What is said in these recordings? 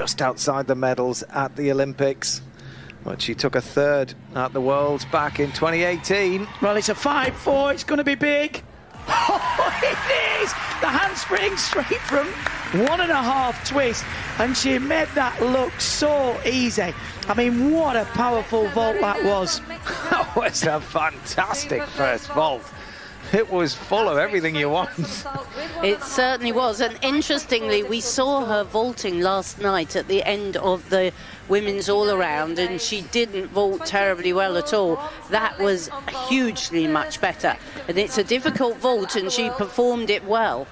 just outside the medals at the Olympics. But she took a third at the Worlds back in 2018. Well, it's a 5-4. It's going to be big. Oh, it is! The handspring straight from 1.5 twist, and she made that look so easy. I mean, what a powerful vault that was. That was a fantastic first vault. It was full of everything you want. It certainly was. And interestingly, we saw her vaulting last night at the end of the women's all-around, and she didn't vault terribly well at all. That was hugely much better. And it's a difficult vault, and she performed it well.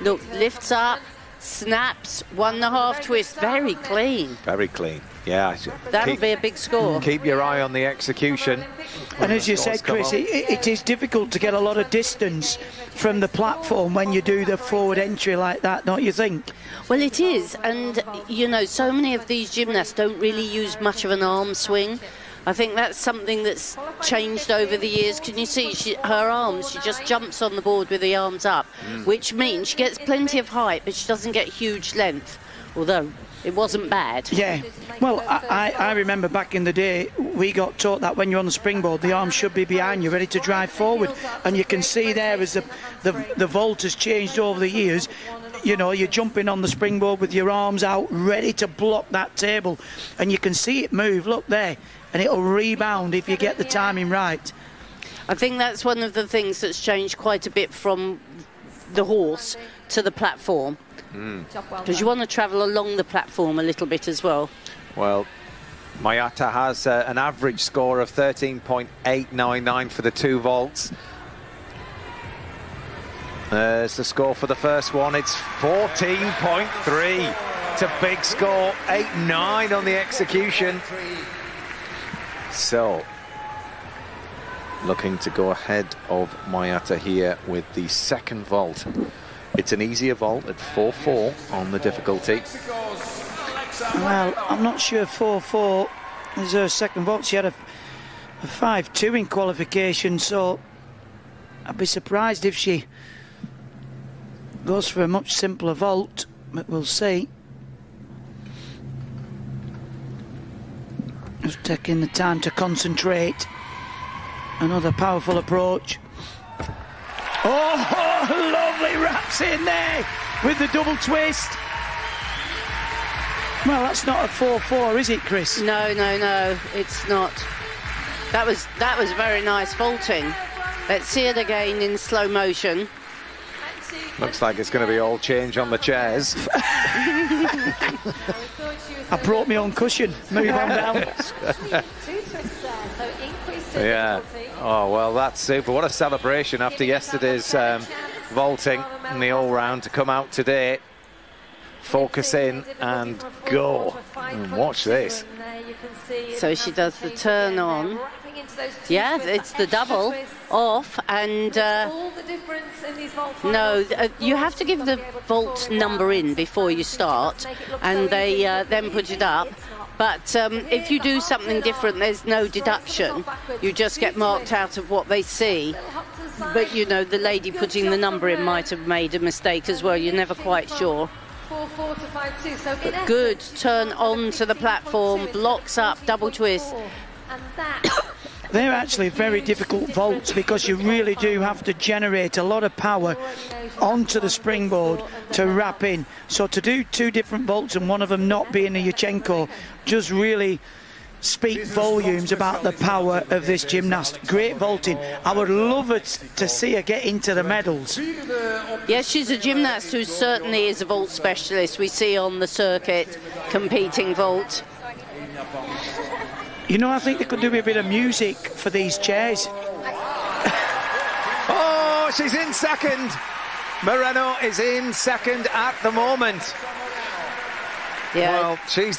Look, lifts up, snaps, 1.5 twist, very clean. Very clean, yeah. That'll be a big score. Keep your eye on the execution. And as you said, Chris, it is difficult to get a lot of distance from the platform when you do the forward entry like that, don't you think? Well, it is, and you know, so many of these gymnasts don't really use much of an arm swing. I think that's something that's changed over the years. Can you see her arms? She just jumps on the board with the arms up, which means she gets plenty of height, but she doesn't get huge length, although it wasn't bad. Yeah, well, I remember back in the day, we got taught that when you're on the springboard, the arms should be behind you, ready to drive forward. And you can see there as the vault has changed over the years. You know, you're jumping on the springboard with your arms out, ready to block that table. And you can see it move, look there. And it'll rebound if you get the timing right. I think that's one of the things that's changed quite a bit from the horse to the platform. Because you want to travel along the platform a little bit as well. Well, Mayata has an average score of 13.899 for the 2 vaults. There's the score for the first one. It's 14.3. It's a big score. 8.9 on the execution. So, looking to go ahead of Mayata here with the second vault. It's an easier vault at 4-4 on the difficulty. Well, I'm not sure 4-4 is her second vault. She had a 5-2 in qualification, so I'd be surprised if she goes for a much simpler vault, but we'll see. Just taking the time to concentrate. Another powerful approach. Oh, lovely wraps in there with the double twist. Well, that's not a 4-4, is it, Chris? No, it's not. That was very nice vaulting. Let's see it again in slow motion. Looks like it's going to be all change on the chairs. I brought my own cushion. Move on down. Yeah. Oh, well, that's super. What a celebration after yesterday's vaulting in the all-round to come out today, focus in and go. And watch this. So she does the turn on. Yeah, it's the double off, and no, you have to give the vault number in before you start, and they then put it up. But if you do something different, there's no deduction. You just get marked out of what they see. But, you know, the lady putting the number in might have made a mistake as well. You're never quite sure. But good turn on to the platform, blocks up, double twist. They're actually very difficult vaults because you really do have to generate a lot of power onto the springboard to wrap in. So to do 2 different vaults and one of them not being a Yurchenko just really speak volumes about the power of this gymnast. Great vaulting. I would love it to see her get into the medals. Yes, she's a gymnast who certainly is a vault specialist. We see on the circuit competing vault. You know, I think they could do a bit of music for these chairs. Oh, she's in second. Moreno is in second at the moment. Yeah. Well, she's the